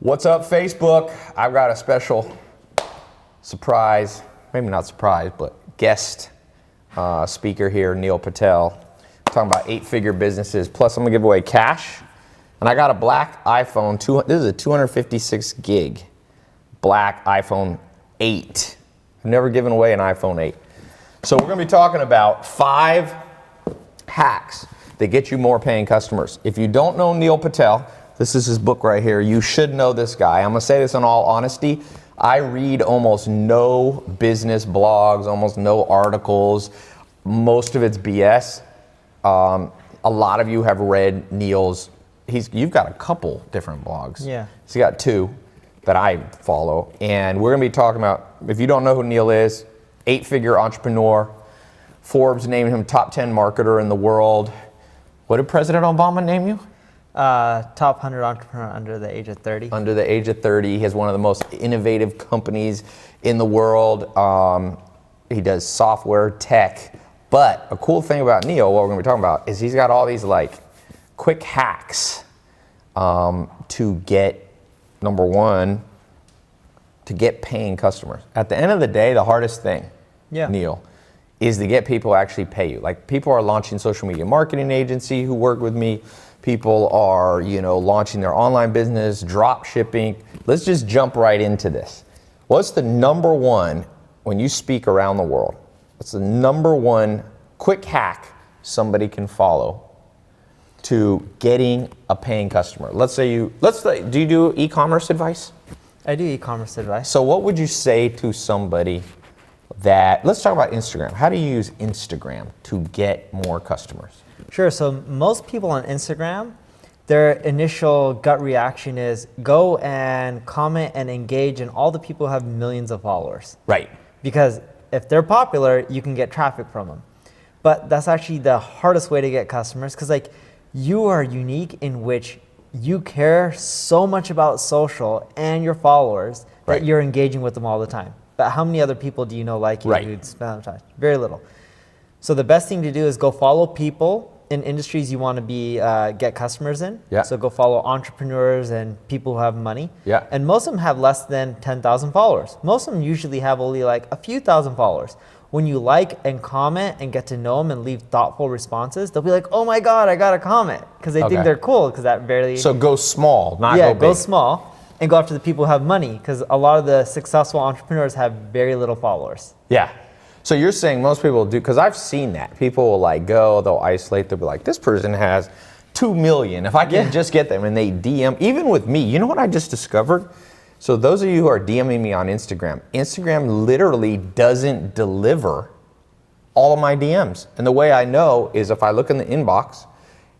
What's up, Facebook? I've got a special surprise, maybe not surprise, but guest speaker here, Neil Patel. We're talking about 8-figure businesses. Plus, I'm gonna give away cash. And I got a black iPhone. This is a 256 gig black iPhone 8. I've never given away an iPhone 8. So we're gonna be talking about 5 hacks that get you more paying customers. If you don't know Neil Patel, this is his book right here. You should know this guy. I'm gonna say this in all honesty. I read almost no business blogs, almost no articles. Most of it's BS. A lot of you have read Neil's. You've got a couple different blogs. Yeah. He's got 2 that I follow. And we're gonna be talking about, if you don't know who Neil is, 8-figure entrepreneur. Forbes named him top 10 marketer in the world. What did President Obama name you? Top 100 entrepreneur under the age of 30. Under the age of 30. He has one of the most innovative companies in the world. He does software, tech. But a cool thing about Neil, what we're gonna be talking about, is he's got all these like quick hacks to get, number one, to get paying customers. At the end of the day, the hardest thing, Neil, is to get people to actually pay you. Like, people are launching social media marketing agency who work with me. People are, launching their online business, drop shipping. Let's just jump right into this. What's the number one, when you speak around the world, what's the number one quick hack somebody can follow to getting a paying customer? Do you do e-commerce advice? I do e-commerce advice. So what would you say to somebody let's talk about Instagram. How do you use Instagram to get more customers? Sure, so most people on Instagram, their initial gut reaction is go and comment and engage, and all the people have millions of followers. Right. Because if they're popular, you can get traffic from them. But that's actually the hardest way to get customers, because you are unique in which you care so much about social and your followers that you're engaging with them all the time. But how many other people do you know like you who'd spend time? Very little. So the best thing to do is go follow people in industries you want to be get customers in. Yeah. So go follow entrepreneurs and people who have money. Yeah. And most of them have less than 10,000 followers. Most of them usually have only like a few thousand followers. When you like and comment and get to know them and leave thoughtful responses, they'll be like, oh my God, I got a comment. Because they think they're cool, because that barely... So go small, not go big. Yeah, go small and go after the people who have money, because a lot of the successful entrepreneurs have very little followers. Yeah. So you're saying most people do, because I've seen that. People will they'll isolate, they'll be like, this person has 2 million. If I can just get them, and they DM, even with me, you know what I just discovered? So those of you who are DMing me on Instagram, Instagram literally doesn't deliver all of my DMs. And the way I know is if I look in the inbox,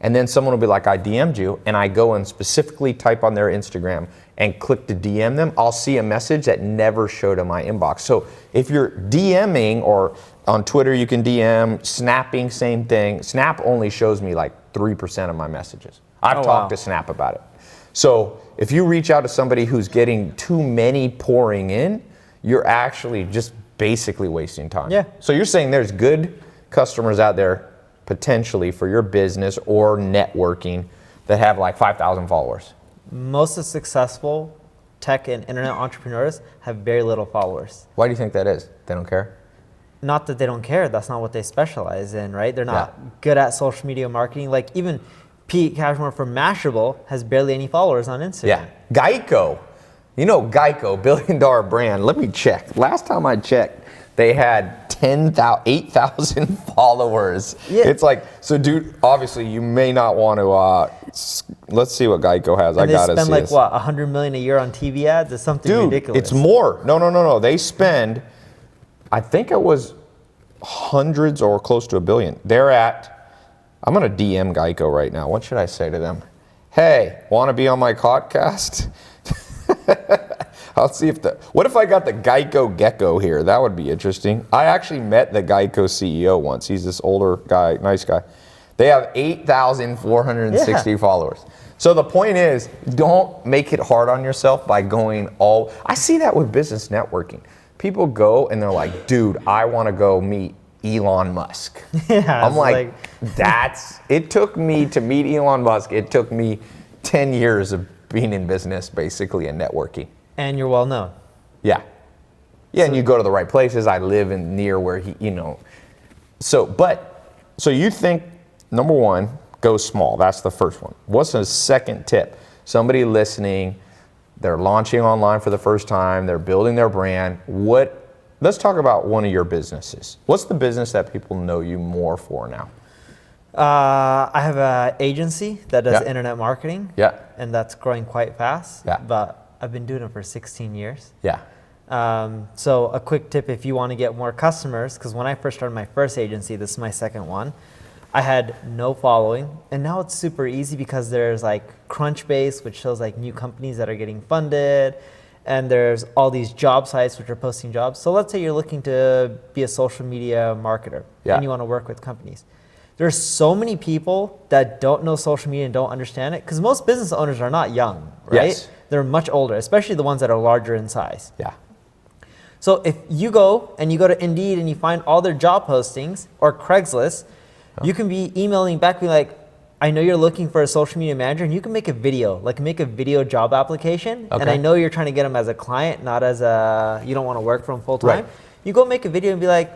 and then someone will be like, I DM'd you, and I go and specifically type on their Instagram and click to DM them, I'll see a message that never showed in my inbox. So if you're DMing, or on Twitter you can DM, snapping, same thing. Snap only shows me like 3% of my messages. I've talked to Snap about it. So if you reach out to somebody who's getting too many pouring in, you're actually just basically wasting time. Yeah. So you're saying there's good customers out there potentially for your business or networking that have like 5,000 followers. Most of the successful tech and internet entrepreneurs have very little followers. Why do you think that is? They don't care? Not that they don't care, that's not what they specialize in, right? They're not good at social media marketing. Like even Pete Cashmore from Mashable has barely any followers on Instagram. Yeah. Geico. You know Geico, billion-dollar brand. Let me check. Last time I checked, they had 8,000 followers. Yeah. It's like, so dude, obviously you may not want to, let's see what Geico has. And I gotta see they spend like this. what, $100 million a year on TV ads? It's something ridiculous. It's more. No. They spend, I think it was hundreds or close to $1 billion. They're at, I'm gonna DM Geico right now. What should I say to them? Hey, wanna be on my podcast? I'll see what if I got the Geico Gecko here? That would be interesting. I actually met the Geico CEO once. He's this older guy, nice guy. They have 8,460 followers. So the point is, don't make it hard on yourself by going I see that with business networking. People go and they're like, dude, I want to go meet Elon Musk. Yeah, I'm like, it took me to meet Elon Musk. It took me 10 years of being in business, basically, and networking. And you're well known. Yeah. Yeah, and you go to the right places. I live in near where he, So you think, number one, go small. That's the first one. What's the second tip? Somebody listening, they're launching online for the first time. They're building their brand. Let's talk about one of your businesses. What's the business that people know you more for now? I have an agency that does Yeah. internet marketing. Yeah. And that's growing quite fast. Yeah. But I've been doing it for 16 years. Yeah. So a quick tip if you want to get more customers, because when I first started my first agency, this is my second one, I had no following. And now it's super easy because there's like Crunchbase, which shows like new companies that are getting funded. And there's all these job sites which are posting jobs. So let's say you're looking to be a social media marketer and you want to work with companies. There's so many people that don't know social media and don't understand it because most business owners are not young, right? Yes. They're much older, especially the ones that are larger in size. Yeah. So if you go to Indeed and you find all their job postings or Craigslist, you can be emailing back, be like, I know you're looking for a social media manager, and you can make a video, like make a video job application. Okay. And I know you're trying to get them as a client, not as you don't want to work for them full time. Right. You go make a video and be like,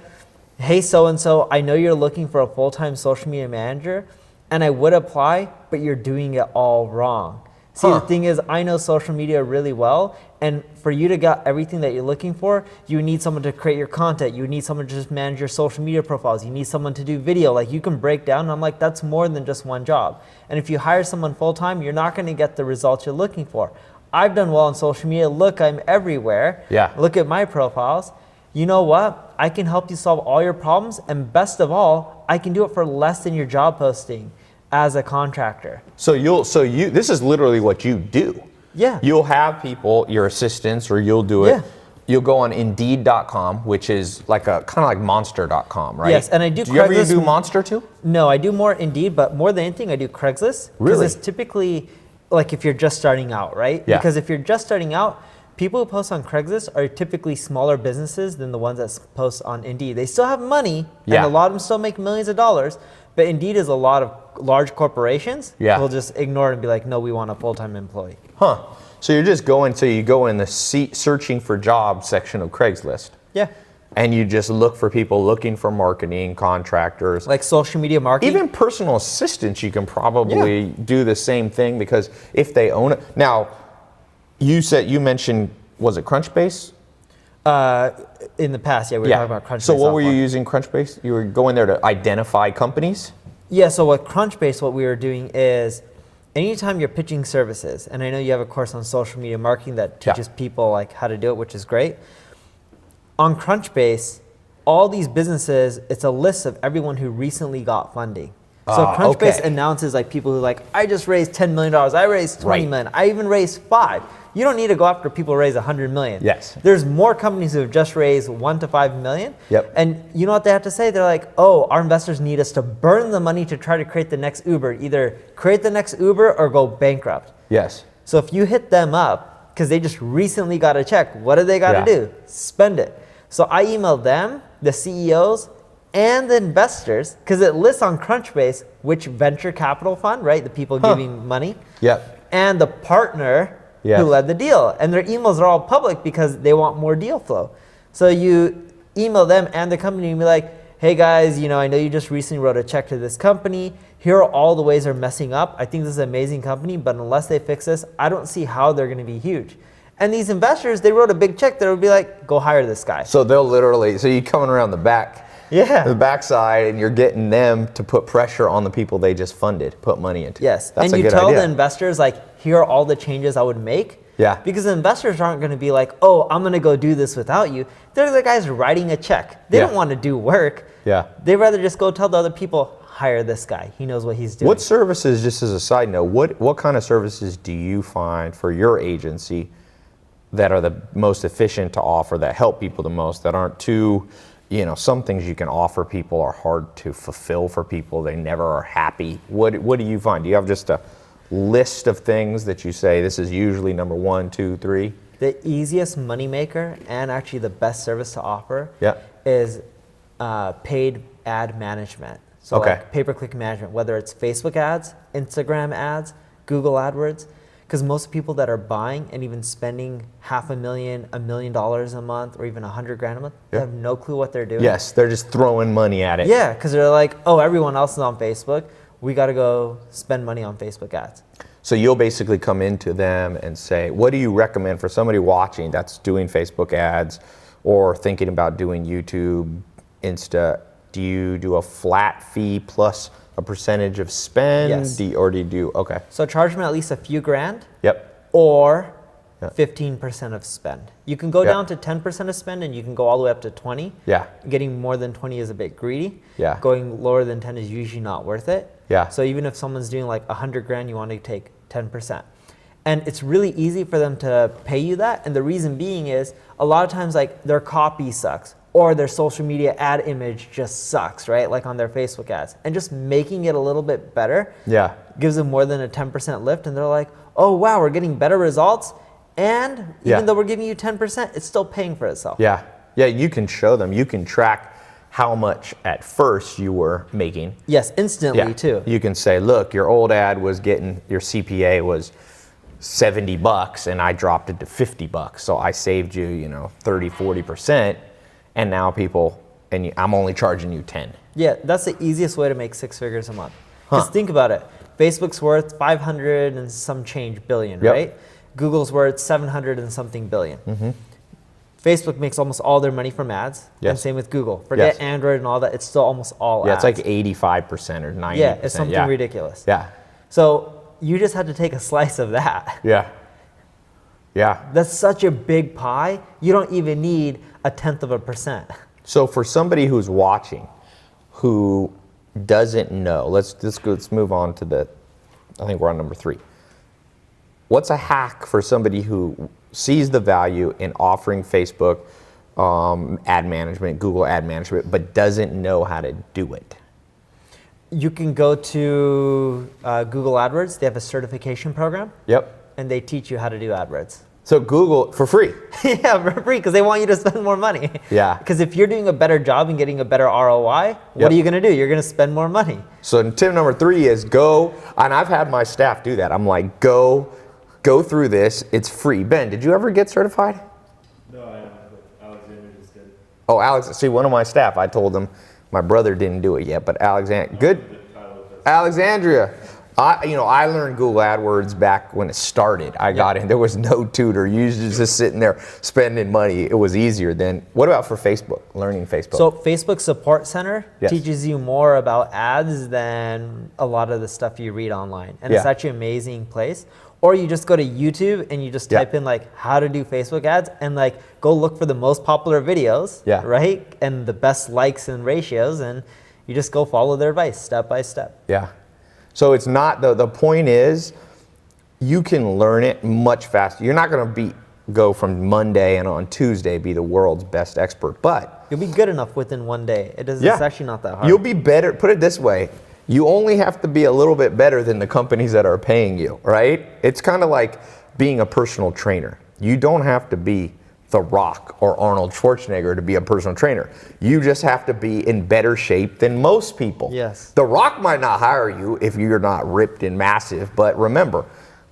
hey, so-and-so, I know you're looking for a full-time social media manager, and I would apply, but you're doing it all wrong. See, the thing is, I know social media really well, and for you to get everything that you're looking for, you need someone to create your content. You need someone to just manage your social media profiles. You need someone to do video. Like, you can break down, and I'm like, that's more than just one job. And if you hire someone full-time, you're not going to get the results you're looking for. I've done well on social media. Look, I'm everywhere. Yeah. Look at my profiles. You know what? I can help you solve all your problems, and best of all, I can do it for less than your job posting as a contractor. So this is literally what you do. Yeah. You'll have people, your assistants, or you'll do it. Yeah. You'll go on Indeed.com, which is like a kind of like Monster.com, right? Yes, and I do. Do you ever Craigslist. do Monster too? No, I do more Indeed, but more than anything, I do Craigslist. Really? Because it's typically like if you're just starting out, right? Yeah. Because if you're just starting out, people who post on Craigslist are typically smaller businesses than the ones that post on Indeed. They still have money, Yeah. and a lot of them still make millions of dollars, but Indeed is a lot of large corporations. Yeah. Will just ignore it and be like, no, we want a full-time employee. Huh. So you're just going, so you go in the searching for jobs section of Craigslist. Yeah. And you just look for people looking for marketing, contractors. Like social media marketing. Even personal assistants, you can probably do the same thing because if they own it. Now, you mentioned, was it Crunchbase? In the past, yeah, we were talking about Crunchbase. So what were you offline. using Crunchbase? You were going there to identify companies? Yeah, so what Crunchbase, what we were doing is anytime you're pitching services, and I know you have a course on social media marketing that teaches people like how to do it, which is great. On Crunchbase, all these businesses, it's a list of everyone who recently got funding. So Crunchbase announces like people who like, I just raised $10 million, I raised $20 million, I even raised 5. You don't need to go after people who raise 100 million. Yes. There's more companies who have just raised 1 to 5 million. Yep. And you know what they have to say? They're like, oh, our investors need us to burn the money to try to create the next Uber. Either create the next Uber or go bankrupt. Yes. So if you hit them up, because they just recently got a check, what do they got to do? Spend it. So I emailed them, the CEOs, and the investors, because it lists on Crunchbase which venture capital fund, right? The people giving money. Yep. And the partner Yes. who led the deal. And their emails are all public because they want more deal flow. So you email them and the company and be like, hey guys, I know you just recently wrote a check to this company. Here are all the ways they're messing up. I think this is an amazing company, but unless they fix this, I don't see how they're going to be huge. And these investors, they wrote a big check that would be like, go hire this guy. So they'll literally, so you're coming around the back, the backside, and you're getting them to put pressure on the people they just funded, put money into. Yes, That's and a you good tell idea. the investors like, here are all the changes I would make. Yeah. Because the investors aren't going to be like, oh, I'm going to go do this without you. They're the guys writing a check. They don't want to do work. Yeah. They'd rather just go tell the other people, hire this guy. He knows what he's doing. What services, just as a side note, what kind of services do you find for your agency that are the most efficient to offer, that help people the most, that aren't too, some things you can offer people are hard to fulfill for people. They never are happy. What do you find? Do you have just a list of things that you say, this is usually number 1, 2, 3? The easiest moneymaker and actually the best service to offer is paid ad management. So like pay-per-click management, whether it's Facebook ads, Instagram ads, Google AdWords. Because most people that are buying and even spending $500,000, $1 million a month, or even $100,000 a month, they have no clue what they're doing. Yes, they're just throwing money at it. Yeah, because they're like, oh, everyone else is on Facebook. We got to go spend money on Facebook ads. So you'll basically come into them and say, what do you recommend for somebody watching that's doing Facebook ads or thinking about doing YouTube, Insta? Do you do a flat fee plus a percentage of spend? Yes. Or do you do, okay. So charge them at least a few grand. Yep. Or Yeah. 15% of spend. You can go Yeah. down to 10% of spend, and you can go all the way up to 20. Yeah. Getting more than 20 is a bit greedy. Yeah. Going lower than 10 is usually not worth it. Yeah. So even if someone's doing like 100 grand, you want to take 10%. And it's really easy for them to pay you that. And the reason being is a lot of times like their copy sucks or their social media ad image just sucks, right? Like on their Facebook ads. And just making it a little bit better Yeah. gives them more than a 10% lift. And they're like, oh, wow, we're getting better results. And even though we're giving you 10%, it's still paying for itself. Yeah. Yeah, you can show them. You can track how much at first you were making. Yes, instantly too. You can say, look, your old ad was getting, your CPA was $70 and I dropped it to $50. So I saved you, 30, 40%. And now people, I'm only charging you 10. Yeah, that's the easiest way to make 6 figures a month. Because think about it. Facebook's worth 500 and some change billion, right? Google's worth 700 and something billion. Mm-hmm. Facebook makes almost all their money from ads. Yes. And same with Google. Forget Android and all that. It's still almost all ads. It's like 85% or 90%. Yeah, it's something ridiculous. Yeah. So you just had to take a slice of that. Yeah. Yeah. That's such a big pie. You don't even need 0.1%. So for somebody who's watching, who doesn't know, let's move on to I think we're on number 3. What's a hack for somebody who sees the value in offering Facebook ad management, Google ad management, but doesn't know how to do it? You can go to Google AdWords. They have a certification program. Yep. And they teach you how to do AdWords. So Google, for free. Yeah, for free, because they want you to spend more money. Yeah. Because if you're doing a better job and getting a better ROI, what are you going to do? You're going to spend more money. So tip number 3 is go, and I've had my staff do that. I'm like, go through this. It's free. Ben, did you ever get certified? No, I haven't, but Alexander just did. Oh, Alex, see, one of my staff, I told them, my brother didn't do it yet, but Alexandria. I learned Google AdWords back when it started. I got in. There was no tutor. You was just sitting there spending money. It was easier then. What about for Facebook? Learning Facebook. So Facebook Support Center teaches you more about ads than a lot of the stuff you read online. And it's actually an amazing place. Or you just go to YouTube and you just type in like how to do Facebook ads and like go look for the most popular videos, right? And the best likes and ratios, and you just go follow their advice step by step. Yeah. So it's not, the point is you can learn it much faster. You're not going to go from Monday and on Tuesday be the world's best expert, but you'll be good enough within one day. It's actually not that hard. You'll be better, put it this way, you only have to be a little bit better than the companies that are paying you, right? It's kind of like being a personal trainer. You don't have to be The Rock or Arnold Schwarzenegger to be a personal trainer. You just have to be in better shape than most people. Yes. The Rock might not hire you if you're not ripped and massive, but remember,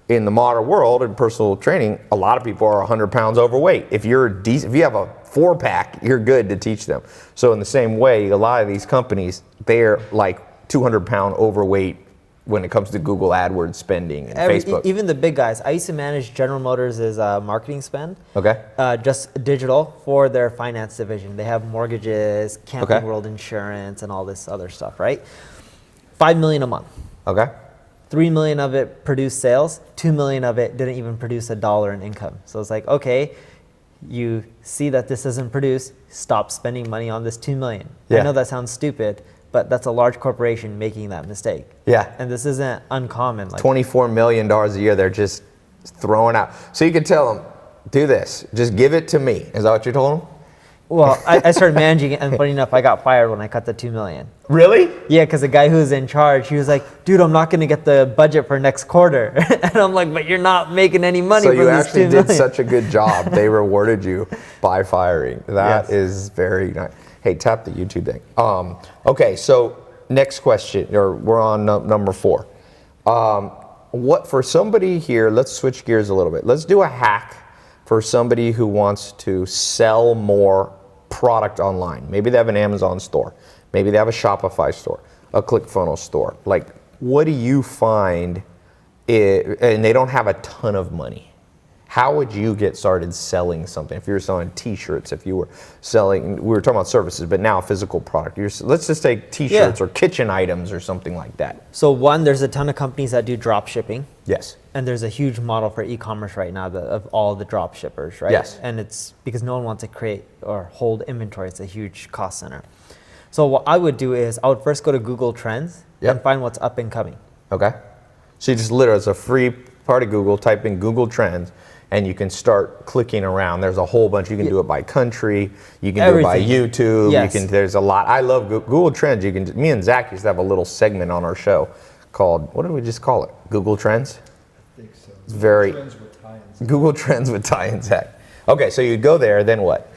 in the modern world in personal training, a lot of people are 100 pounds overweight. If you have a 4-pack, you're good to teach them. So in the same way, a lot of these companies, they're like 200-pound overweight when it comes to Google AdWords spending and Facebook. Even the big guys. I used to manage General Motors' marketing spend. Okay. Just digital for their finance division. They have mortgages, Camping World Insurance, and all this other stuff, right? $5 million a month. Okay. $3 million of it produced sales. $2 million of it didn't even produce $1 in income. So it's like, okay, you see that this doesn't produce, stop spending money on this $2 million. Yeah. I know that sounds stupid, but that's a large corporation making that mistake. Yeah. And this isn't uncommon. Like $24 million a year they're just throwing out. So you can tell them, do this. Just give it to me. Is that what you told them? Well, I started managing it, and funny enough, I got fired when I cut the $2 million. Really? Yeah, because the guy who was in charge, he was like, dude, I'm not going to get the budget for next quarter. And I'm like, but you're not making any money from this $2 million. So you actually did such a good job. They rewarded you by firing. That is very nice. Hey, tap the YouTube thing. Okay, so next question, or we're on number 4. what for somebody here, let's switch gears a little bit. Let's do a hack for somebody who wants to sell more product online. Maybe they have an Amazon store. Maybe they have a Shopify store, a ClickFunnels store. Like, what do you find, and they don't have a ton of money? How would you get started selling something? If you were selling t-shirts, if you were selling, we were talking about services, but now a physical product. Let's just take t-shirts or kitchen items or something like that. So one, there's a ton of companies that do drop shipping. Yes. And there's a huge model for e-commerce right now of all the drop shippers, right? Yes. And it's because no one wants to create or hold inventory. It's a huge cost center. So what I would do is I would first go to Google Trends and find what's up and coming. Okay. So you just literally, it's a free part of Google, type in Google Trends, and you can start clicking around. There's a whole bunch. You can do it by country. You can do it by YouTube. Yes. You can. There's a lot. I love Google Trends. You can. Me and Zach used to have a little segment on our show called, what did we just call it? Google Trends? I think so. It's very Trends with Tai and Zach. Google Trends with Tai and Zach. Okay, so you go there. Then what?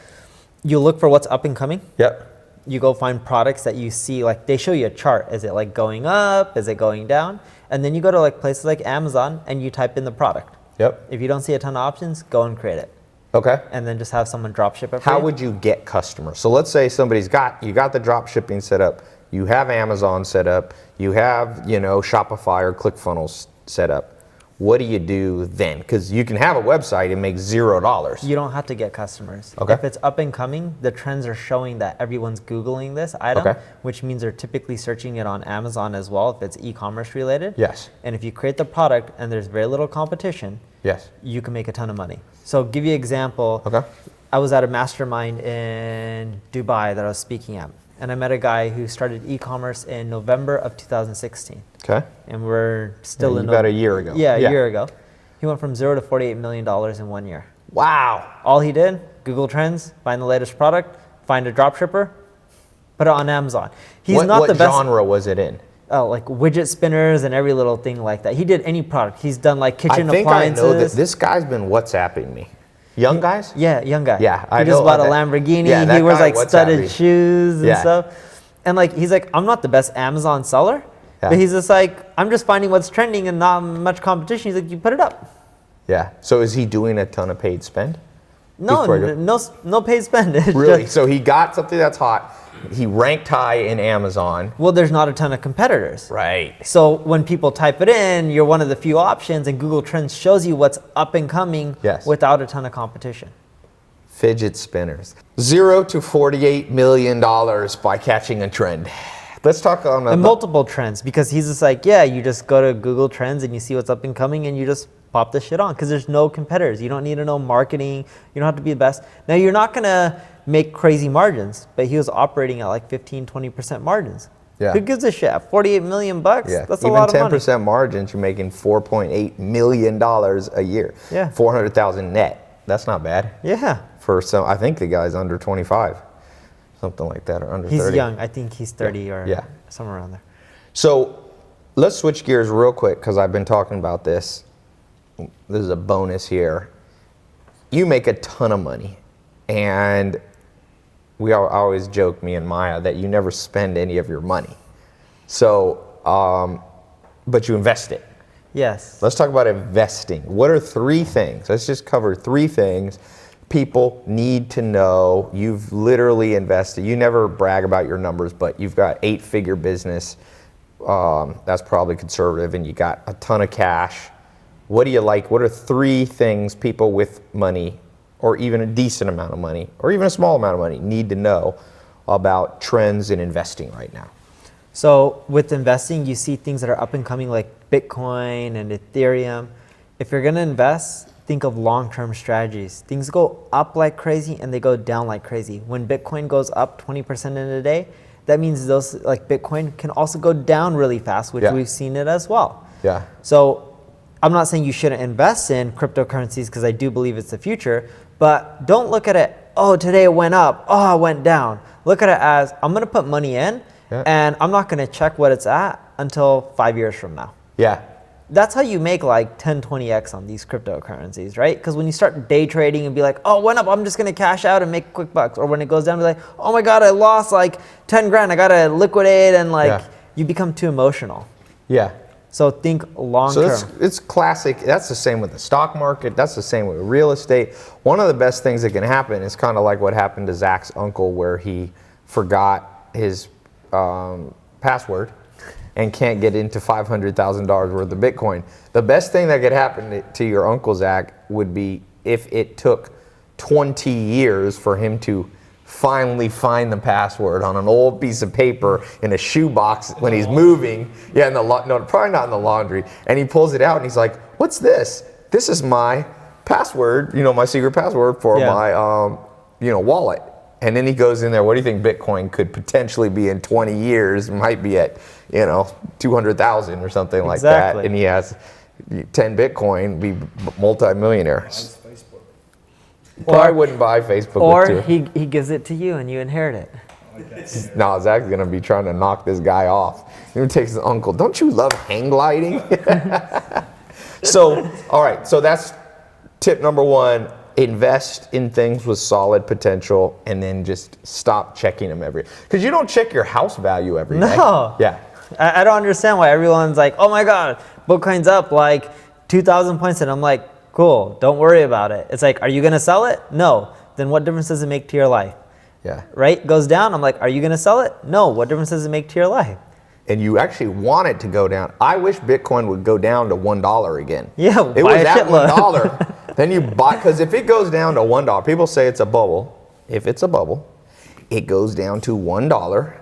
You look for what's up and coming. Yep. You go find products that you see, like they show you a chart. Is it like going up? Is it going down? And then you go to like places like Amazon and you type in the product. Yep. If you don't see a ton of options, go and create it. Okay. And then just have someone drop ship it for How you. would you get customers? So let's say you got the drop shipping set up, you have Amazon set up, you have, Shopify or ClickFunnels set up. What do you do then? Because you can have a website and make $0. You don't have to get customers. Okay. If it's up and coming, the trends are showing that everyone's Googling this item, Okay. which means they're typically searching it on Amazon as well if it's e-commerce related. Yes. And if you create the product and there's very little competition, Yes. you can make a ton of money. So give you an example. Okay. I was at a mastermind in Dubai that I was speaking at, and I met a guy who started e-commerce in November of 2016. Okay. And we're still in about a year ago. Yeah, a year ago. He went from 0 to $48 million in 1 year. Wow. All he did, Google Trends, find the latest product, find a drop shipper, put it on Amazon. He's not what the best. genre was it in? Like widget spinners and every little thing like that. He did any product. He's done like kitchen I think appliances. I know that this guy's been WhatsApping me. Young guys? Yeah, young guy. Yeah, I He just know bought a that. Lamborghini. Yeah, that He wears guy like WhatsApp studded me. shoes and Yeah. stuff. And like he's like, I'm not the best Amazon seller, Yeah. but he's just like, I'm just finding what's trending and not much competition. He's like, you put it up. Yeah. So is he doing a ton of paid spend? No, Before I go- no paid spend. It's Really? just- So he got something that's hot. He ranked high in Amazon. well, there's not a ton of competitors. Right. So when people type it in, you're one of the few options, and Google Trends shows you what's up and coming Yes. without a ton of competition. Fidget spinners. 0 to $48 million by catching a trend. Let's talk on And multiple trends, because he's just like, yeah, you just go to Google Trends and you see what's up and coming and you just pop this shit on, because there's no competitors. You don't need to know marketing. You don't have to be the best. Now, you're not going to make crazy margins, but he was operating at like 15, 20% margins. Yeah. Who gives a shit? 48 million bucks? Yeah. That's a Even lot of money. 10% margins, you're making $4.8 million a year. Yeah. 400,000 net. That's not bad. Yeah. For some, I think the guy's under 25, something like that, or under He's 30. young. I think he's 30 or Yeah. somewhere around there. So let's switch gears real quick, because I've been talking about this. This is a bonus here. You make a ton of money, and I always joke, me and Maya, that you never spend any of your money. So, but you invest it. Yes. Let's talk about investing. What are 3 things? Let's just cover 3 things people need to know. You've literally invested. You never brag about your numbers, but you've got 8-figure business. That's probably conservative, and you got a ton of cash. What do you like? What are 3 things people with money, or even a decent amount of money, or even a small amount of money, need to know about trends in investing right now? So with investing, you see things that are up and coming like Bitcoin and Ethereum. If you're going to invest, think of long-term strategies. Things go up like crazy and they go down like crazy. When Bitcoin goes up 20% in a day, that means those like Bitcoin can also go down really fast, which we've seen it as well. Yeah. So I'm not saying you shouldn't invest in cryptocurrencies, because I do believe it's the future, but don't look at it, oh, today it went up, oh, it went down. Look at it as, I'm going to put money in, and I'm not going to check what it's at until 5 years from now. Yeah. That's how you make like 10, 20x on these cryptocurrencies, right? Because when you start day trading and be like, oh, it went up, I'm just going to cash out and make quick bucks. Or when it goes down, be like, oh my God, I lost like 10 grand. I got to liquidate, and like you become too emotional. Yeah. So think long So term. it's classic. That's the same with the stock market. That's the same with real estate. One of the best things that can happen is kind of like what happened to Zach's uncle, where he forgot his password and can't get into $500,000 worth of Bitcoin. The best thing that could happen to your uncle Zach would be if it took 20 years for him to finally find the password on an old piece of paper in a shoebox when he's moving. Yeah, no, probably not in the laundry. And he pulls it out and he's like, "What's this? This is my password, my secret password for my, wallet." And then he goes in there. What do you think Bitcoin could potentially be in 20 years? It might be at, 200,000 or something like that. And he has 10 Bitcoin, be multi-millionaire. Probably wouldn't buy Facebook. Or he gives it to you and you inherit it. No, Zach's going to be trying to knock this guy off. He takes his uncle. Don't you love hang gliding? So, all right. So that's tip number one. Invest in things with solid potential and then just stop checking them because you don't check your house value every day. No. Yeah. I don't understand why everyone's like, "Oh my God, Bitcoin's up like 2,000 points." And I'm like, cool, don't worry about it. It's like, are you going to sell it? No. Then what difference does it make to your life? Yeah. Right? Goes down. I'm like, are you going to sell it? No. What difference does it make to your life? And you actually want it to go down. I wish Bitcoin would go down to $1 again. Yeah, it buy was a at shitload. $1. Then you buy, because if it goes down to $1, people say it's a bubble. If it's a bubble, it goes down to $1.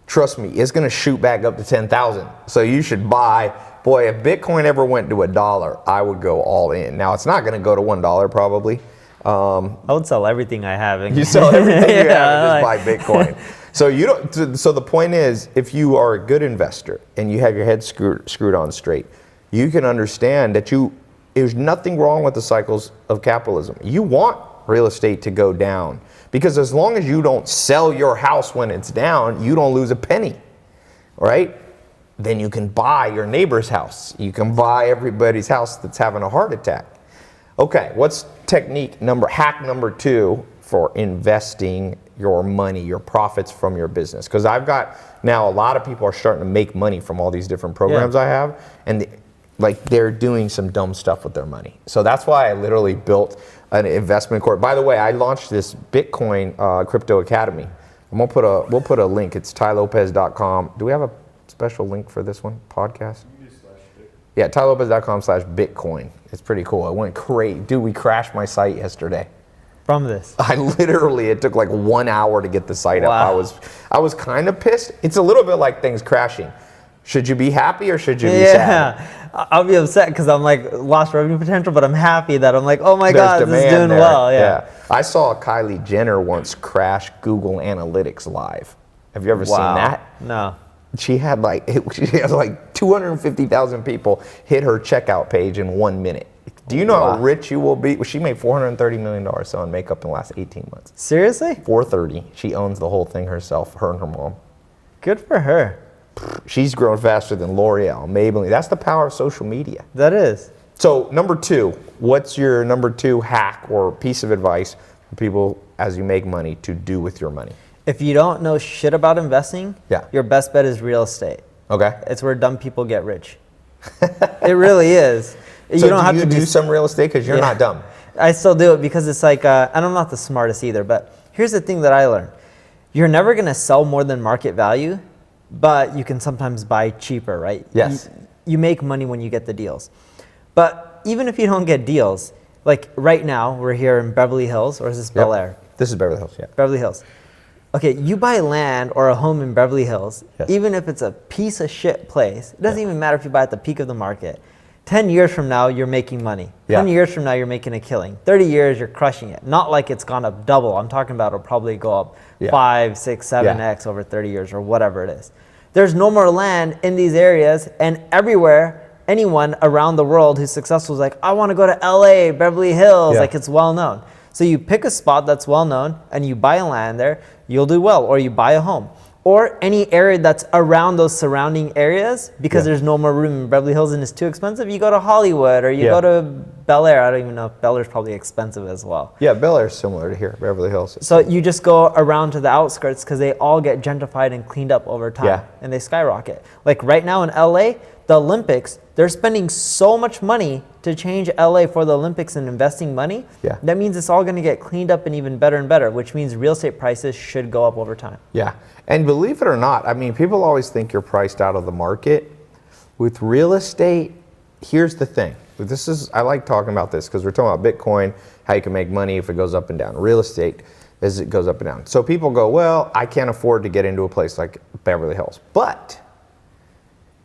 Trust me, it's going to shoot back up to 10,000. So you should buy. Boy, if Bitcoin ever went to $1, I would go all in. Now it's not going to go to $1 probably. I would sell everything I have. You sell everything you have and just buy Bitcoin. So you don't. So the point is, if you are a good investor and you have your head screwed on straight, you can understand that there's nothing wrong with the cycles of capitalism. You want real estate to go down because as long as you don't sell your house when it's down, you don't lose a penny, right? Then you can buy your neighbor's house. You can buy everybody's house that's having a heart attack. Okay, what's hack number 2 for investing your money, your profits from your business? Because I've got now a lot of people are starting to make money from all these different programs I have, and they're doing some dumb stuff with their money. So that's why I literally built an investment course. By the way, I launched this Bitcoin Crypto Academy. We'll put a link. It's tailopez.com. Do we have a special link for this one podcast? Yeah, tailopez.com/Bitcoin. It's pretty cool. It went crazy. Dude, we crashed my site yesterday. From this? It took like 1 hour to get the site up. I was kind of pissed. It's a little bit like things crashing. Should you be happy or should you be sad? Yeah, I'll be upset because I'm like lost revenue potential, but I'm happy that I'm like, oh my God, this is doing there. well. Yeah. I saw Kylie Jenner once crash Google Analytics live. Have you ever seen that? No. She had like 250,000 people hit her checkout page in 1 minute. Do you know how rich you will be? She made $430 million selling makeup in the last 18 months. Seriously? 430. She owns the whole thing herself, her and her mom. Good for her. She's grown faster than L'Oreal, Maybelline. That's the power of social media. That is. So number 2, what's your number 2 hack or piece of advice for people as you make money to do with your money? If you don't know shit about investing, your best bet is real estate. Okay. It's where dumb people get rich. It really is. So you don't have to do some real estate because you're not dumb? I still do it because it's like, and I'm not the smartest either, but here's the thing that I learned. You're never going to sell more than market value, but you can sometimes buy cheaper, right? Yes. You make money when you get the deals. But even if you don't get deals, like right now, we're here in Beverly Hills, or is this Bel Air? This is Beverly Hills, yeah. Beverly Hills. Okay, you buy land or a home in Beverly Hills, even if it's a piece of shit place, it doesn't even matter if you buy at the peak of the market. 10 years from now, you're making money. 10 years from now, you're making a killing. 30 years, you're crushing it. Not like it's gone up double. I'm talking about it'll probably go up 5, 6, 7x over 30 years or whatever it is. There's no more land in these areas, and everywhere, anyone around the world who's successful is like, I want to go to LA, Beverly Hills, like it's well known. So you pick a spot that's well known and you buy land there, you'll do well, or you buy a home. Or any area that's around those surrounding areas because there's no more room in Beverly Hills and it's too expensive, you go to Hollywood or you go to Bel Air, I don't even know if Bel Air's probably expensive as well. Yeah, Bel Air's similar to here, Beverly Hills. So you just go around to the outskirts because they all get gentrified and cleaned up over time. Yeah. And they skyrocket. Like right now in LA, the Olympics, they're spending so much money to change LA for the Olympics and investing money. Yeah. That means it's all going to get cleaned up and even better, which means real estate prices should go up over time. Yeah, and believe it or not, I mean, people always think you're priced out of the market. With real estate, here's the thing. I like talking about this because we're talking about Bitcoin, how you can make money if it goes up and down. Real estate, as it goes up and down. So people go, well, I can't afford to get into a place like Beverly Hills. But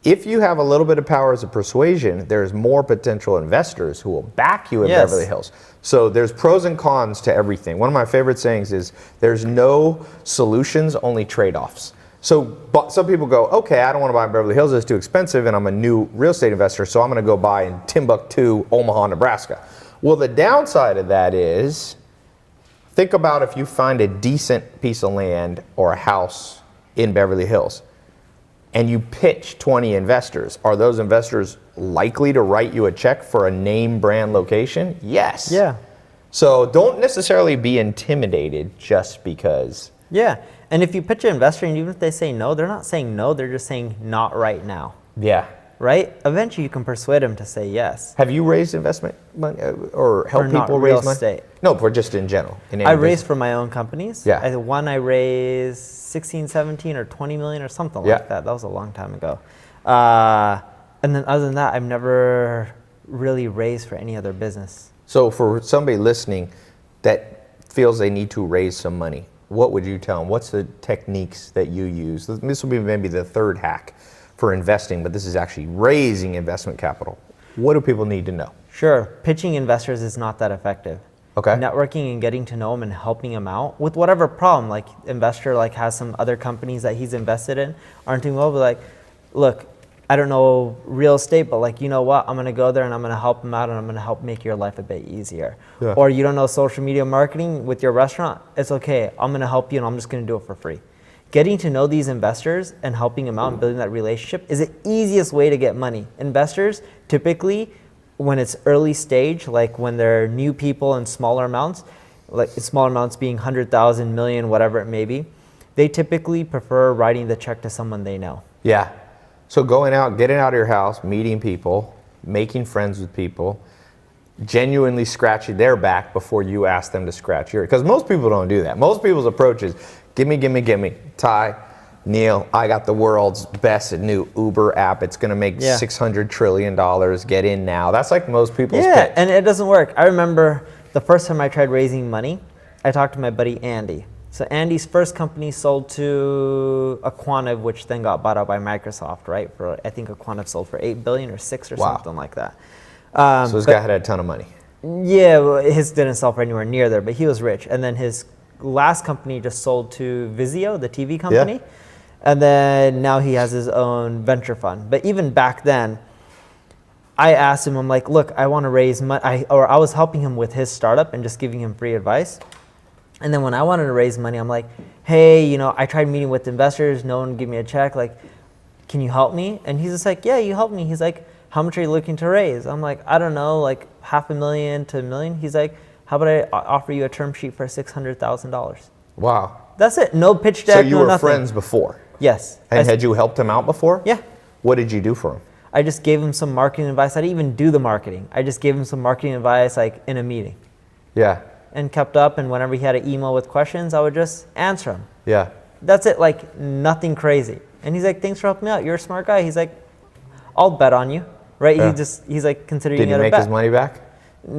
if you have a little bit of power as a persuasion, there's more potential investors who will back you in Yes. Beverly Hills. So there's pros and cons to everything. One of my favorite sayings is there's no solutions, only trade-offs. So but some people go, okay, I don't want to buy in Beverly Hills, it's too expensive, and I'm a new real estate investor, so I'm going to go buy in Timbuktu, Omaha, Nebraska. Well, the downside of that is, think about if you find a decent piece of land or a house in Beverly Hills, and you pitch 20 investors. Are those investors likely to write you a check for a name brand location? Yes. Yeah. So don't necessarily be intimidated just because. Yeah. And if you pitch an investor and even if they say no, they're not saying no, they're just saying not right now. Yeah. Right? Eventually you can persuade them to say yes. Have you raised investment money or helped For not people real raise money? estate. No, for just in general. In any I raised business. for my own companies. Yeah. I raised 16, 17 or 20 million or something Yeah. like that. That was a long time ago. And then other than that, I've never really raised for any other business. So for somebody listening that feels they need to raise some money, what would you tell them? What's the techniques that you use? This will be maybe the third hack for investing, but this is actually raising investment capital. What do people need to know? Sure, pitching investors is not that effective. Okay. Networking and getting to know them and helping them out with whatever problem, like investor like has some other companies that he's invested in aren't doing well, but like, look, I don't know real estate, but like, you know what, I'm gonna go there and I'm gonna help them out and I'm gonna help make your life a bit easier. Yeah. Or you don't know social media marketing with your restaurant, it's okay, I'm gonna help you and I'm just gonna do it for free. Getting to know these investors and helping them out and building that relationship is the easiest way to get money. Investors typically, when it's early stage, like when they're new people in smaller amounts, like smaller amounts being 100,000, million, whatever it may be, they typically prefer writing the check to someone they know. Yeah. So going out, getting out of your house, meeting people, making friends with people, genuinely scratching their back before you ask them to scratch yours. Because most people don't do that. Most people's approach is, gimme. Tai, Neil, I got the world's best new Uber app. It's going to make $600 trillion. Get in now. That's like most people's pitch. And it doesn't work. I remember the first time I tried raising money, I talked to my buddy Andy. So Andy's first company sold to Aquanav, which then got bought out by Microsoft, right? For I think Aquanav sold for $8 billion or 6 or something like that. So this guy had a ton of money. Yeah, well, his didn't sell for anywhere near there, but he was rich. And then his last company just sold to Vizio, the TV company. Yeah. And then now he has his own venture fund. But even back then, I asked him, I'm like, look, I want to raise money. I was helping him with his startup and just giving him free advice. And then when I wanted to raise money, I'm like, hey, you know, I tried meeting with investors. No one gave me a check. Like, can you help me? And he's just like, yeah, you help me. He's like, how much are you looking to raise? I'm like, I don't know, like $500,000 to $1 million. He's like, how about I offer you a term sheet for $600,000? Wow. That's it. No pitch deck, So you no were nothing. friends before? Yes. And had you helped him out before? Yeah. What did you do for him? I just gave him some marketing advice. I didn't even do the marketing. I just gave him some marketing advice like in a meeting. Yeah. And kept up, and whenever he had an email with questions, I would just answer him. Yeah. That's it, like nothing crazy. And he's like, thanks for helping me out. You're a smart guy. He's like, I'll bet on you. Right? Yeah. He's like considering Did it you a make bet. his money back?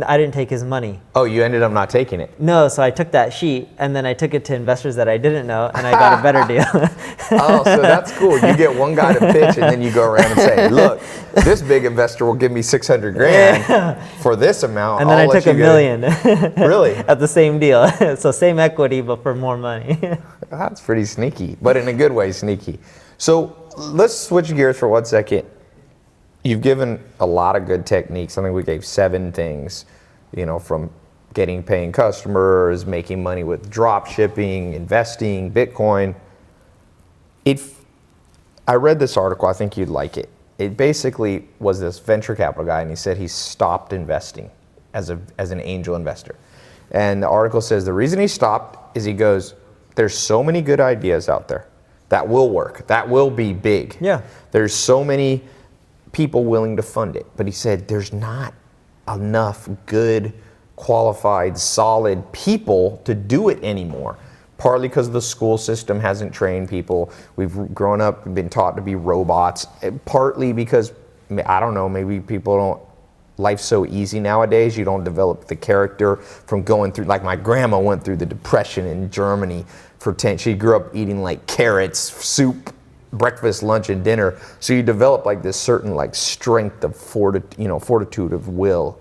I didn't take his money. Oh, you ended up not taking it. No, so I took that sheet and then I took it to investors that I didn't know and I got a better deal. Oh, so that's cool. You get one guy to pitch and then you go around and say, look, this big investor will give me 600 grand for this amount. And then I'll I let took you $1 million. Really? At the same deal. So same equity, but for more money. That's pretty sneaky, but in a good way sneaky. So let's switch gears for 1 second. You've given a lot of good techniques. I think we gave 7 things, you know, from paying customers, making money with drop shipping, investing, Bitcoin. I read this article, I think you'd like it. It basically was this venture capital guy and he said he stopped investing as an angel investor. And the article says the reason he stopped is he goes, there's so many good ideas out there that will work, that will be big. Yeah. There's so many people willing to fund it. But he said there's not enough good, qualified, solid people to do it anymore. Partly because the school system hasn't trained people. We've grown up and been taught to be robots. Partly because, I don't know, maybe people don't, life's so easy nowadays, you don't develop the character from going through, like my grandma went through the Depression in Germany for 10, she grew up eating like carrots, soup, breakfast, lunch, and dinner. So you develop like this certain like strength of fortitude of will.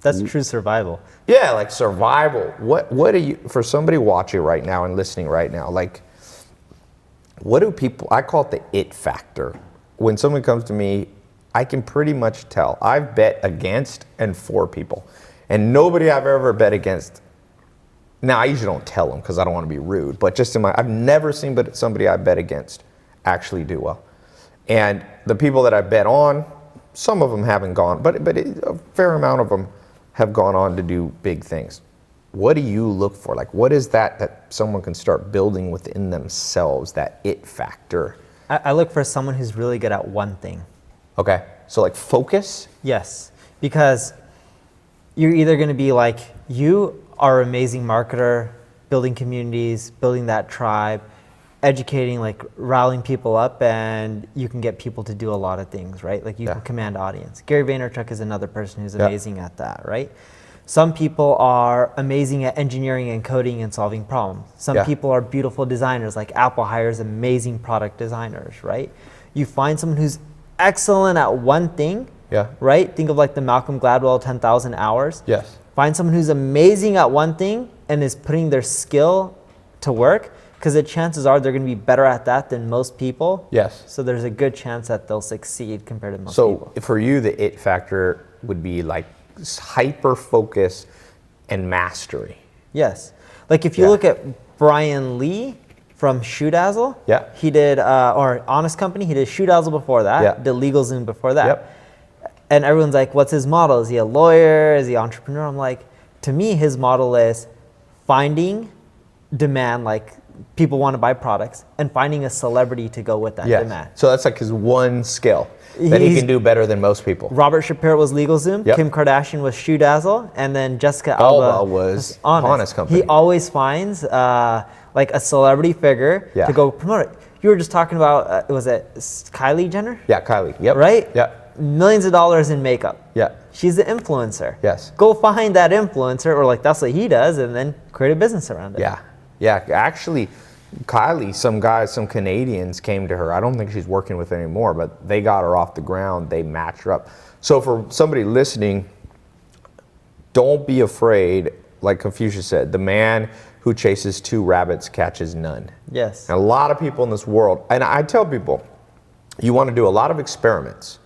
That's true survival. Yeah, like survival. What do you, for somebody watching right now and listening right now, like, what do people, I call it the it factor. When someone comes to me, I can pretty much tell. I've bet against and for people. And nobody I've ever bet against, now I usually don't tell them because I don't want to be rude, but just I've never seen but somebody I bet against actually do well. And the people that I bet on, some of them haven't gone, but a fair amount of them have gone on to do big things. What do you look for? Like, what is that someone can start building within themselves, that it factor? I look for someone who's really good at one thing. Okay, so like focus? Yes, because you're either going to be like, you are an amazing marketer, building communities, building that tribe, educating, like rallying people up, and you can get people to do a lot of things, right? Like you can command audience. Gary Vaynerchuk is another person who's amazing at that, right? Some people are amazing at engineering and coding and solving problems. Some people are beautiful designers, like Apple hires amazing product designers, right? You find someone who's excellent at one thing, right? Think of like the Malcolm Gladwell 10,000 hours. Yes. Find someone who's amazing at one thing and is putting their skill to work, because the chances are they're going to be better at that than most people. Yes. So there's a good chance that they'll succeed compared to most people. So for you, the it factor would be like hyper focus and mastery. Yes. Like if you look at Brian Lee from ShoeDazzle, he did, or Honest Company, he did ShoeDazzle before that, did LegalZoom before that. And everyone's like, what's his model? Is he a lawyer? Is he an entrepreneur? I'm like, to me, his model is finding demand, like people want to buy products, and finding a celebrity to go with that demand. So that's like his one skill that he can do better than most people. Robert Shapiro was LegalZoom, Kim Kardashian was ShoeDazzle, and then Jessica Alba was Honest Company. He always finds like a celebrity figure to go promote it. You were just talking about, was it Kylie Jenner? Yeah, Kylie. Yep. Right? Yeah. Millions of dollars in makeup. Yeah. She's the influencer. Yes. Go find that influencer, or like that's what he does, and then create a business around it. Yeah. Yeah. Actually, Kylie, some Canadians came to her. I don't think she's working with it anymore, but they got her off the ground. They matched her up. So for somebody listening, don't be afraid. Like Confucius said, the man who chases two rabbits catches none. Yes. And a lot of people in this world, and I tell people, you want to do a lot of experiments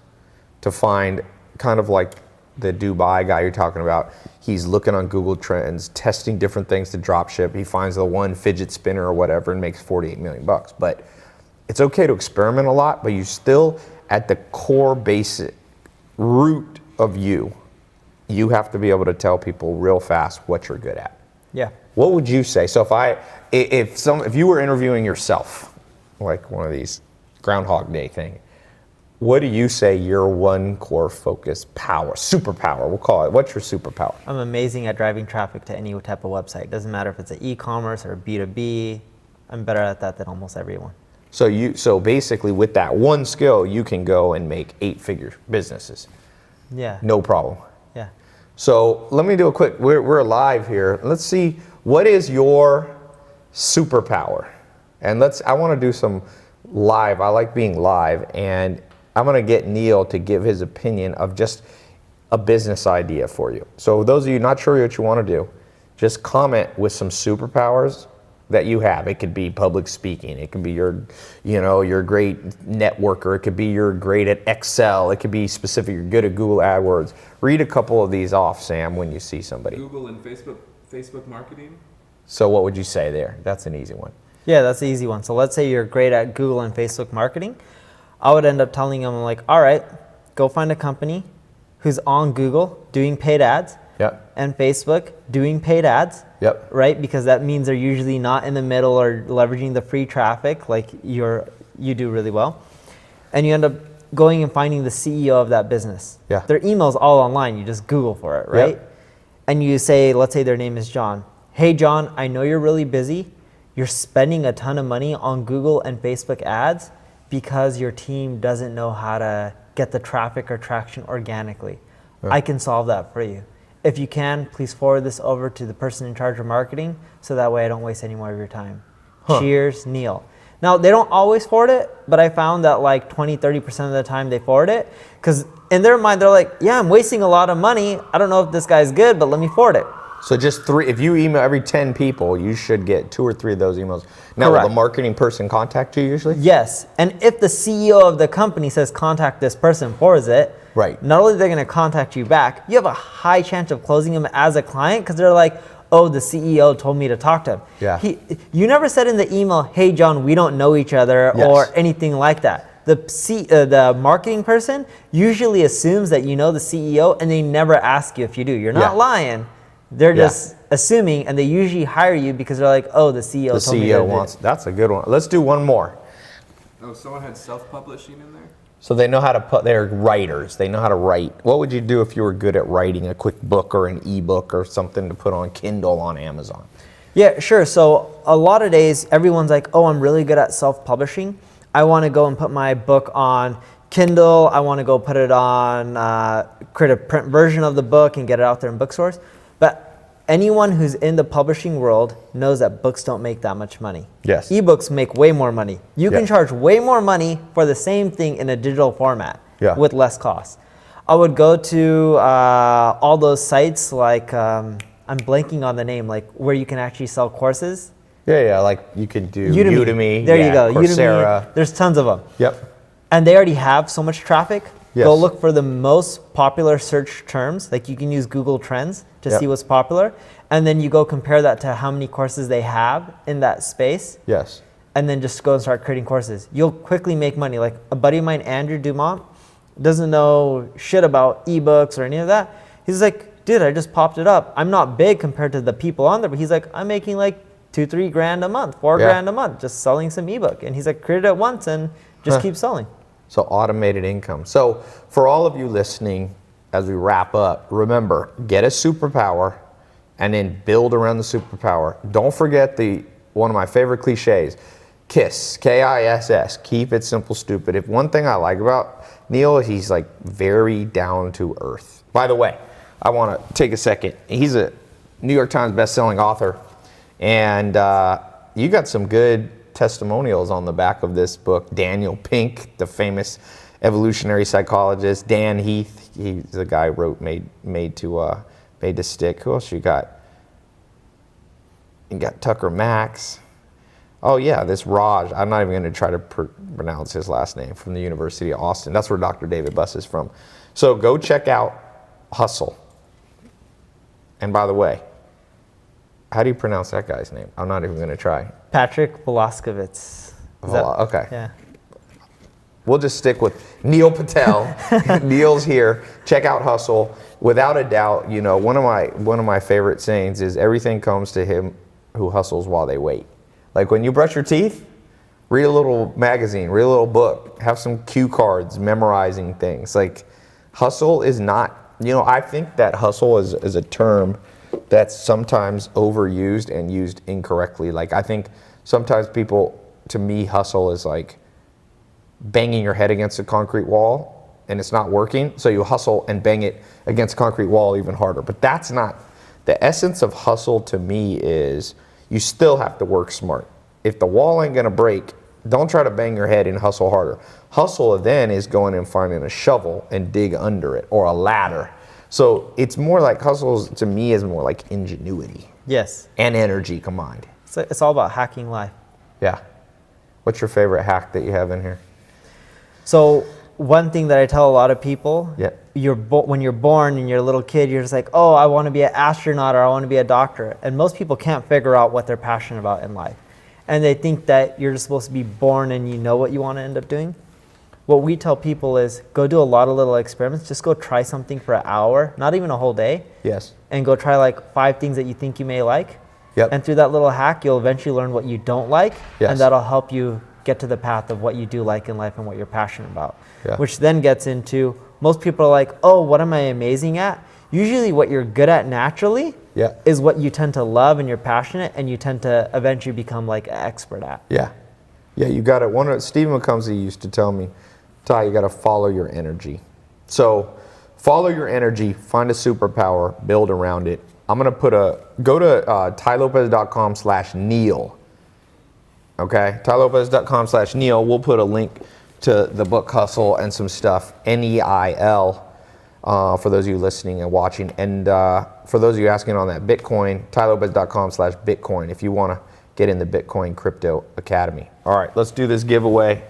to find kind of like the Dubai guy you're talking about. He's looking on Google Trends, testing different things to drop ship. He finds the one fidget spinner or whatever and makes 48 million bucks. But it's okay to experiment a lot, but you still, at the core basic root of you have to be able to tell people real fast what you're good at. Yeah. What would you say? So if you were interviewing yourself, like one of these Groundhog Day thing, what do you say your one core focus power, superpower, we'll call it? What's your superpower? I'm amazing at driving traffic to any type of website. Doesn't matter if it's an e-commerce or B2B. I'm better at that than almost everyone. So basically with that one skill, you can go and make 8-figure businesses. Yeah. No problem. Yeah. So let me do a quick, we're live here. Let's see, what is your superpower? And I want to do some live. I like being live, and I'm going to get Neil to give his opinion of just a business idea for you. So those of you not sure what you want to do, just comment with some superpowers that you have. It could be public speaking. It could be you're great networker. It could be you're great at Excel. It could be specific. You're good at Google AdWords. Read a couple of these off, Sam, when you see somebody. Google and Facebook marketing. So what would you say there? That's an easy one. Yeah, that's the easy one. So let's say you're great at Google and Facebook marketing. I would end up telling them, like, all right, go find a company who's on Google doing paid ads, Yep. and Facebook doing paid ads. Yep. Right? Because that means they're usually not in the middle or leveraging the free traffic like you do really well. And you end up going and finding the CEO of that business. Yeah. Their email's all online. You just Google for it, right? Yep. And you say, let's say their name is John. Hey, John, I know you're really busy. You're spending a ton of money on Google and Facebook ads because your team doesn't know how to get the traffic or traction organically. Right. I can solve that for you. If you can, please forward this over to the person in charge of marketing so that way I don't waste any more of your time. Cheers, Neil. Now, they don't always forward it, but I found that like 20-30% of the time they forward it because in their mind, they're like, yeah, I'm wasting a lot of money. I don't know if this guy's good, but let me forward it. So just 3, if you email every 10 people, you should get 2 or 3 of those emails. Now, Correct. will the marketing person contact you usually? Yes, and if the CEO of the company says contact this person, forwards it, Right. not only they're going to contact you back, you have a high chance of closing them as a client because they're like, oh, the CEO told me to talk to him. Yeah. You never said in the email, hey, John, we don't know each other Yes. or anything like that. The marketing person usually assumes that you know the CEO and they never ask you if you do. You're not Yeah. lying. They're Yeah. just assuming, and they usually hire you because they're like, oh, the CEO The told me CEO to wants, that's a good one. Let's do one more. Oh, someone had self-publishing in there? So they know how to put, they're writers. They know how to write. What would you do if you were good at writing a quick book or an ebook or something to put on Kindle on Amazon? Yeah, sure. So a lot of days, everyone's like, oh, I'm really good at self-publishing. I want to go and put my book on Kindle. I want to go put it on, create a print version of the book and get it out there in bookstores. But anyone who's in the publishing world knows that books don't make that much money. Yes. Ebooks make way more money. You Yeah. can charge way more money for the same thing in a digital format Yeah. with less cost. I would go to all those sites like, I'm blanking on the name, like where you can actually sell courses. Yeah, like you could do Udemy. There yeah, you go. Coursera. Udemy. There's tons of them. Yep. And they already have so much traffic. Yes. Go look for the most popular search terms. Like you can use Google Trends to Yep. see what's popular. And then you go compare that to how many courses they have in that space. Yes. And then just go and start creating courses. You'll quickly make money. Like a buddy of mine, Andrew Dumont, doesn't know shit about ebooks or any of that. He's like, dude, I just popped it up. I'm not big compared to the people on there, but he's like, I'm making like 2-3 grand a month, 4 Yeah. grand a month, just selling some ebook. And he's like, create it once and just keep selling. So automated income. So for all of you listening, as we wrap up, remember, get a superpower and then build around the superpower. Don't forget one of my favorite cliches, KISS, K-I-S-S, keep it simple, stupid. If one thing I like about Neil, he's like very down to earth. By the way, I want to take a second. He's a New York Times bestselling author, and you got some good testimonials on the back of this book. Daniel Pink, the famous evolutionary psychologist. Dan Heath, he's the guy who wrote Made to Stick. Who else you got? You got Tucker Max. Oh yeah, this Raj. I'm not even going to try to pronounce his last name, from the University of Austin. That's where Dr. David Buss is from. So go check out Hustle. And by the way, how do you pronounce that guy's name? I'm not even going to try. Patrick Velaskovitz. Okay. Yeah. We'll just stick with Neil Patel. Neil's here. Check out Hustle. Without a doubt, you know, one of my favorite sayings is everything comes to him who hustles while they wait. Like when you brush your teeth, read a little magazine, read a little book, have some cue cards, memorizing things. Like hustle is not, you know, I think that hustle is a term that's sometimes overused and used incorrectly. Like I think sometimes people, to me, hustle is like banging your head against a concrete wall and it's not working, so you hustle and bang it against a concrete wall even harder. But that's not, the essence of hustle to me is you still have to work smart. If the wall ain't gonna break, don't try to bang your head and hustle harder. Hustle then is going and finding a shovel and dig under it, or a ladder. So it's more like hustles to me is more like ingenuity Yes. and energy combined. So it's all about hacking life. Yeah. What's your favorite hack that you have in here? So one thing that I tell a lot of people, Yeah. when you're born and you're a little kid, you're just like, oh, I want to be an astronaut or I want to be a doctor. And most people can't figure out what they're passionate about in life. And they think that you're just supposed to be born and you know what you want to end up doing. what we tell people is go do a lot of little experiments. Just go try something for an hour, not even a whole day, Yes. and go try like 5 things that you think you may like. Yep. And through that little hack, you'll eventually learn what you don't like, Yes. and that'll help you get to the path of what you do like in life and what you're passionate about. Yeah. Which then gets into, most people are like, oh, what am I amazing at? Usually what you're good at naturally Yeah. is what you tend to love and you're passionate and you tend to eventually become like an expert at. Yeah. Yeah, you got to, Stephen McCumsey used to tell me, Ty, you got to follow your energy. So follow your energy, find a superpower, build around it. I'm going to go to tailopez.com/Neil. Okay, tailopez.com/Neil. We'll put a link to the book Hustle and some stuff, NEIL, for those of you listening and watching. And for those of you asking on that Bitcoin, tailopez.com/Bitcoin if you want to get in the Bitcoin Crypto Academy. All right, let's do this giveaway.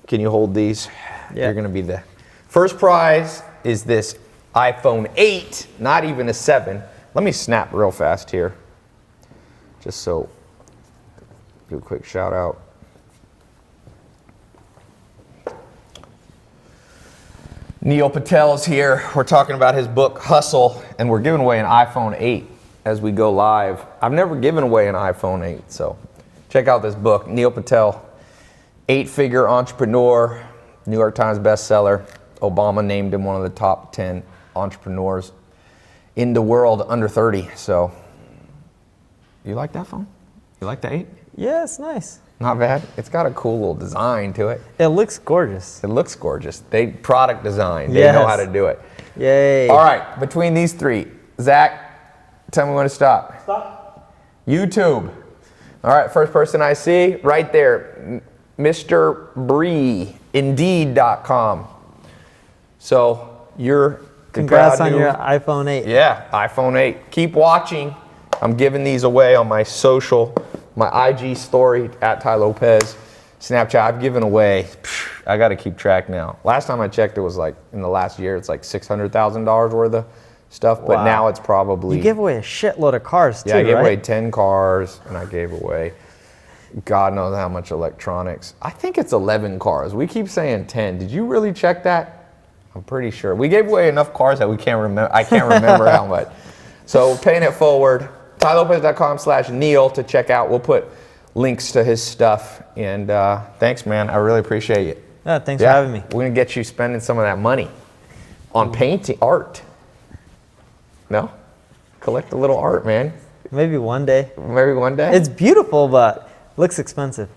Can you hold these? Yeah. You're going to be the first prize is this iPhone 8, not even a 7. Let me snap real fast here, just so, do a quick shout out. Neil Patel's here. We're talking about his book, Hustle, and we're giving away an iPhone 8 as we go live. I've never given away an iPhone 8, so check out this book. Neil Patel, 8-figure entrepreneur, New York Times bestseller. Obama named him one of the top 10 entrepreneurs in the world under 30. So, you like that phone? You like the 8? Yeah, it's nice. Not bad. It's got a cool little design to it. It looks gorgeous. It looks gorgeous. They product design. They know how to do it. Yay. All right, between these 3, Zach, tell me when to stop. Stop. YouTube. All right, first person I see, right there, Mr. Bree, Indeed.com. So you're Congrats proud on new- your iPhone 8. Yeah, iPhone 8. Keep watching. I'm giving these away on my social, my IG story at Tai Lopez, Snapchat. I've given away, I got to keep track now. Last time I checked, it was like, in the last year, it's like $600,000 worth of stuff, but Wow. now it's probably... You give away a shitload of cars too, Yeah, I gave right? away 10 cars, and I gave away God knows how much electronics. I think it's 11 cars. We keep saying 10. Did you really check that? I'm pretty sure. We gave away enough cars that we can't remember. I can't remember how much. So paying it forward, tailopez.com/Neil to check out. We'll put links to his stuff. And thanks, man. I really appreciate it. Yeah, thanks for having me. We're going to get you spending some of that money on painting, art. No? Collect a little art, man. Maybe one day. Maybe one day. It's beautiful, but looks expensive.